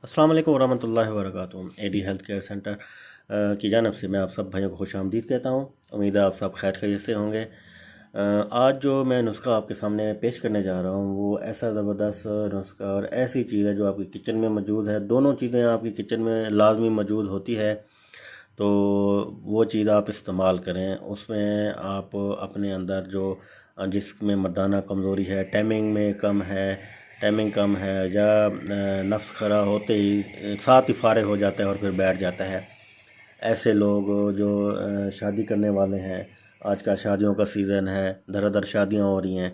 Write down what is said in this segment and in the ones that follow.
अस्सलाम वालेकुम वरहमतुल्लाहि वबरकातुहू। एडी हेल्थ केयर सेंटर की जानब से मैं आप सब भाइयों को खुश आमदीद कहता हूँ। उम्मीद है आप सब खैर खैरियत से होंगे। आज जो मैं नुस्खा आपके सामने पेश करने जा रहा हूँ वो ऐसा ज़बरदस्त नुस्खा और ऐसी चीज़ है जो आपकी किचन में मौजूद है। दोनों चीज़ें आपकी किचन में लाजमी मौजूद होती है, तो वो चीज़ आप इस्तेमाल करें। उसमें आप अपने अंदर जो जिसमें मर्दाना कमज़ोरी है, टाइमिंग कम है या नफ्स खरा होते ही साथ ही फारिग हो जाता है और फिर बैठ जाता है, ऐसे लोग जो शादी करने वाले हैं, आजकल शादियों का सीज़न है, धड़ाधड़ शादियां हो रही हैं,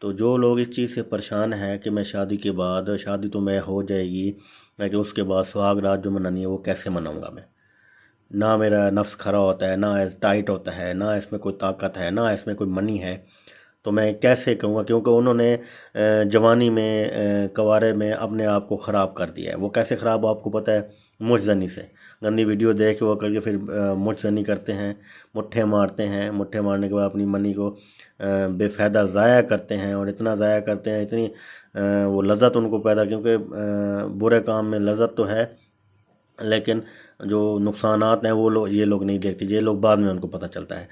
तो जो लोग इस चीज़ से परेशान हैं कि मैं शादी के बाद, शादी तो मैं हो जाएगी लेकिन उसके बाद सुहाग रात जो मनानी है वो कैसे मनाऊंगा मैं, ना मेरा नफ्स खरा होता है, ना टाइट होता है, ना इसमें कोई ताकत है, ना इसमें कोई मनी है, तो मैं कैसे कहूँगा। क्योंकि उन्होंने जवानी में कवारे में अपने आप को ख़राब कर दिया है। वो कैसे ख़राब आपको पता है, मुझजनी से गंदी वीडियो देख के वो करके फिर मुझजनी करते हैं, मुट्ठे मारते हैं, मुट्ठे मारने के बाद अपनी मनी को बेफ़ायदा ज़ाया करते हैं। और इतना ज़ाया करते हैं, इतनी वो लज़्ज़त उनको पैदा, क्योंकि बुरे काम में लज़्ज़त तो है लेकिन जो नुकसानात हैं वो ये लोग नहीं देखते, ये लोग बाद में उनको पता चलता है।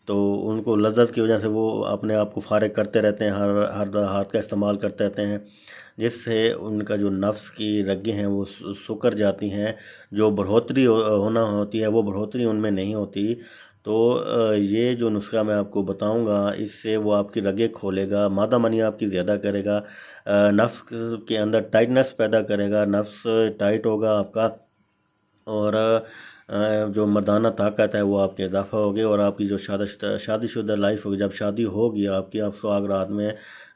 तो उनको लज़्ज़त की वजह से वो अपने आप को फारिग करते रहते हैं, हर हाथ का इस्तेमाल करते रहते हैं, जिससे उनका जो नफ्स की रगें हैं वो सुकर जाती हैं। जो बढ़ोतरी होना होती है वो बढ़ोतरी उनमें नहीं होती। तो ये जो नुस्खा मैं आपको बताऊंगा, इससे वो आपकी रगें खोलेगा, मादा मनी आपकी ज़्यादा करेगा, नफ्स के अंदर टाइटनेस पैदा करेगा, नफ्स टाइट होगा आपका, और जो मर्दाना ताकत है वो आपके इजाफा होगी। और आपकी जो शादीशुदा लाइफ होगी, जब शादी होगी आपकी, आप सुहाग रात में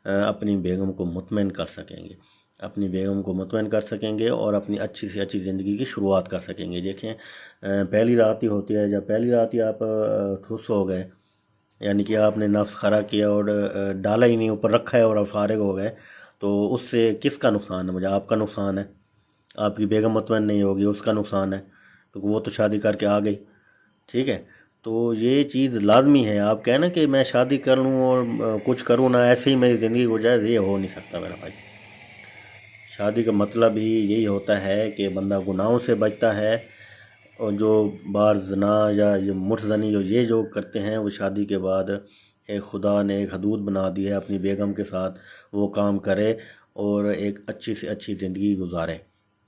अपनी बेगम को मुतमईन कर सकेंगे, अपनी बेगम को मुतमईन कर सकेंगे और अपनी अच्छी से अच्छी ज़िंदगी की शुरुआत कर सकेंगे। देखें, पहली रात ही होती है, जब पहली रात ही आप ठुस हो गए, यानी कि आपने नफ्स खरा किया और डाला ही नहीं, ऊपर रखा है और आप फारिग हो गए, तो उससे किसका नुकसान है? मुझे आपका नुकसान है। आपकी बेगम मुतमईन नहीं होगी, उसका नुकसान है, तो वो तो शादी करके आ गई। ठीक है, तो ये चीज़ लाजमी है। आप कहें ना कि मैं शादी कर लूँ और कुछ करूँ ना, ऐसे ही मेरी ज़िंदगी गुजर, ये हो नहीं सकता मेरा भाई। शादी का मतलब ही यही होता है कि बंदा गुनाहों से बचता है। और जो बार जना या ये मुठजनी ये जो करते हैं, वो शादी के बाद एक खुदा ने एक हदूद बना दी है अपनी बेगम के साथ, वो काम करे और एक अच्छी से अच्छी ज़िंदगी गुजारे।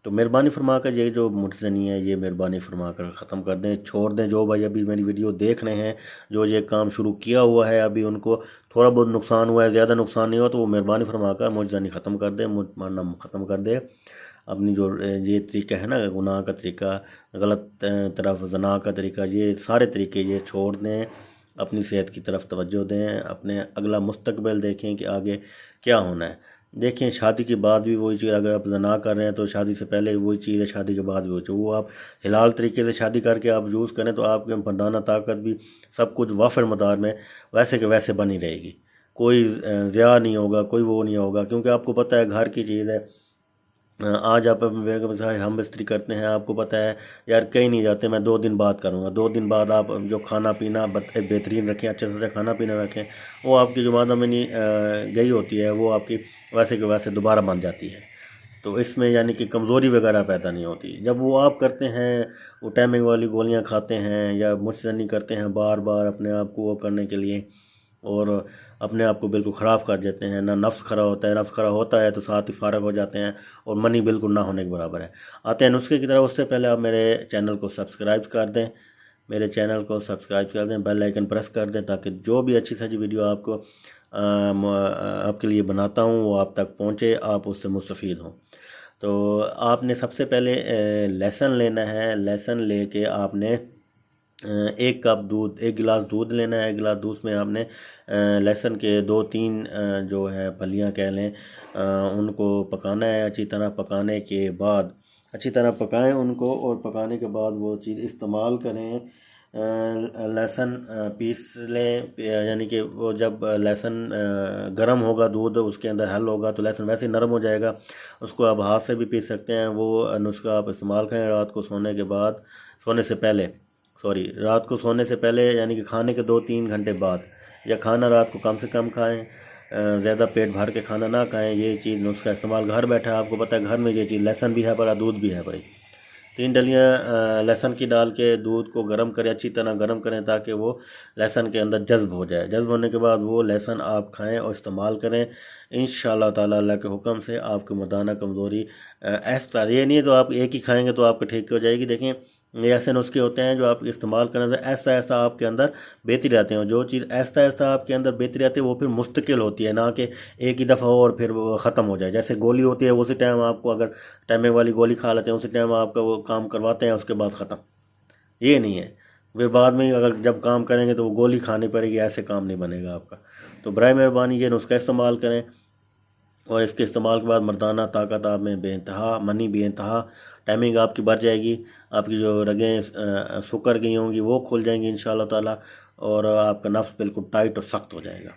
तो मेहरबानी फरमा कर ये जो मुठजनी है ये मेहरबानी फरमा कर ख़त्म कर दें, छोड़ दें। जो भाई अभी मेरी वीडियो देख रहे हैं, जो ये काम शुरू किया हुआ है, अभी उनको थोड़ा बहुत नुकसान हुआ है, ज़्यादा नुकसान नहीं हुआ, तो वो मेहरबानी फरमा कर मुठजनी ख़त्म कर दें, मुठ मारना ख़त्म कर दे। अपनी जो ये तरीका है ना, गुनाह का तरीका, गलत तरफ जना का तरीका, ये सारे तरीके ये छोड़ दें, अपनी सेहत की तरफ तवज्जो दें, अपने अगला मुस्तकबिल देखें कि आगे क्या होना है। देखें, शादी के बाद भी वही चीज़, अगर आप जना कर रहे हैं तो शादी से पहले वही चीज़ है, शादी के बाद भी वही चीज़। वो आप हिलाल तरीके से शादी करके आप यूज़ करें तो आपके मर्दाना ताकत भी सब कुछ वाफिर मदार में वैसे के वैसे बनी रहेगी। कोई ज़िया नहीं होगा, कोई वो नहीं होगा, क्योंकि आपको पता है घर की चीज़ है। आज आप अपने बेगम के साथ हम बिस्तरी करते हैं, आपको पता है यार कहीं नहीं जाते, मैं 2 दिन बाद करूँगा। 2 दिन बाद आप जो खाना पीना बेहतरीन रखें, अच्छे से खाना पीना रखें, वो आपकी जो मादा मनी गई होती है वो आपकी वैसे के वैसे दोबारा बन जाती है। तो इसमें यानी कि कमज़ोरी वगैरह पैदा नहीं होती। जब वो आप करते हैं, वो टाइमिंग वाली गोलियां खाते हैं या मुझसे करते हैं बार बार अपने आप को वो करने के लिए, और अपने आप को बिल्कुल ख़राब कर देते हैं। ना नफ्स खरा होता है, नफ्स खरा होता है तो साथ ही फारग हो जाते हैं और मनी बिल्कुल ना होने के बराबर है। आते हैं नुस्खे की तरफ। उससे पहले आप मेरे चैनल को सब्सक्राइब कर दें, मेरे चैनल को सब्सक्राइब कर दें, बेल आइकन प्रेस कर दें, ताकि जो भी अच्छी सच्ची वीडियो आपको आपके लिए बनाता हूँ वो आप तक पहुँचे, आप उससे मुस्तफ़ीद हों। तो आपने सबसे पहले लहसुन लेना है। लहसुन लेके आपने 1 कप दूध, 1 गिलास दूध लेना है। 1 गिलास दूध में आपने लहसुन के 2-3 जो है फलियां कह लें, उनको पकाना है। अच्छी तरह पकाने के बाद, अच्छी तरह पकाएं उनको, और पकाने के बाद वो चीज़ इस्तेमाल करें। लहसुन पीस लें, यानी कि वो जब लहसुन गर्म होगा, दूध उसके अंदर हल होगा तो लहसुन वैसे ही नरम हो जाएगा। उसको आप हाथ से भी पीस सकते हैं। वो नुस्खा आप इस्तेमाल करें रात को सोने के बाद, सोने से पहले, सॉरी, रात को सोने से पहले, यानी कि खाने के 2-3 घंटे बाद, या खाना रात को कम से कम खाएं। زیادہ پیٹ بھر کے کھانا نہ کھائیں، یہ چیز نسخہ استعمال گھر بیٹھا آپ کو پتہ ہے گھر میں یہ چیز لہسن بھی ہے پڑا، دودھ بھی ہے پڑی، 3 ڈلیاں لہسن کی ڈال کے دودھ کو گرم کریں، اچھی طرح گرم کریں تاکہ وہ لہسن کے اندر جذب ہو جائے، جذب ہونے کے بعد وہ لہسن آپ کھائیں اور استعمال کریں، انشاءاللہ تعالی اللہ کے حکم سے آپ کی مردانہ کمزوری ایسا، یہ نہیں ہے تو آپ ایک ہی کھائیں گے تو آپ کو ٹھیک ہو جائے گی۔ دیکھیں یہ ایسے نسخے ہوتے ہیں جو آپ استعمال کریں تو ایسا ایسا آپ کے اندر بہتری آتے ہیں، جو چیز ایسا ایسا آپ کے اندر بہتری آتی ہے وہ پھر مستقل ہوتی ہے، نہ کہ ایک ہی دفعہ ہو اور پھر وہ ختم ہو جائے۔ جیسے گولی ہوتی ہے اسی ٹائم آپ کو اگر ٹائمنگ والی گولی کھا لیتے ہیں اسی ٹائم آپ کا وہ کام کرواتے ہیں اس کے بعد ختم، یہ نہیں ہے، پھر بعد میں اگر جب کام کریں گے تو وہ گولی کھانی پڑے گی، ایسے کام نہیں بنے گا آپ کا۔ تو برائے مہربانی یہ نسخہ استعمال کریں، اور اس کے استعمال کے بعد مردانہ طاقت آپ میں بے انتہا، منی بے انتہا، ٹائمنگ آپ کی بڑھ جائے گی، آپ کی جو رگیں سکر گئی ہوں گی وہ کھل جائیں گی انشاءاللہ تعالی، اور آپ کا نفس بالکل ٹائٹ اور سخت ہو جائے گا۔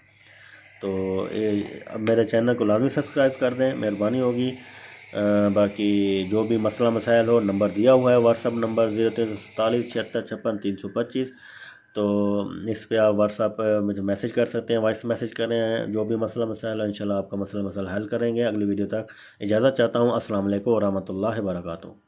تو اب میرے چینل کو لازمی سبسکرائب کر دیں، مہربانی ہوگی۔ باقی جو بھی مسئلہ مسائل ہو، نمبر دیا ہوا ہے واٹس اپ نمبر 047 76 56 325، تو اس پہ آپ واٹس ایپ مجھے میسج کر سکتے ہیں، وائس میسج کریں، جو بھی مسئلہ مسائل ہے انشاءاللہ آپ کا مسئلہ حل کریں گے۔ اگلی ویڈیو تک اجازت چاہتا ہوں، السلام علیکم ورحمۃ اللہ وبرکاتہ۔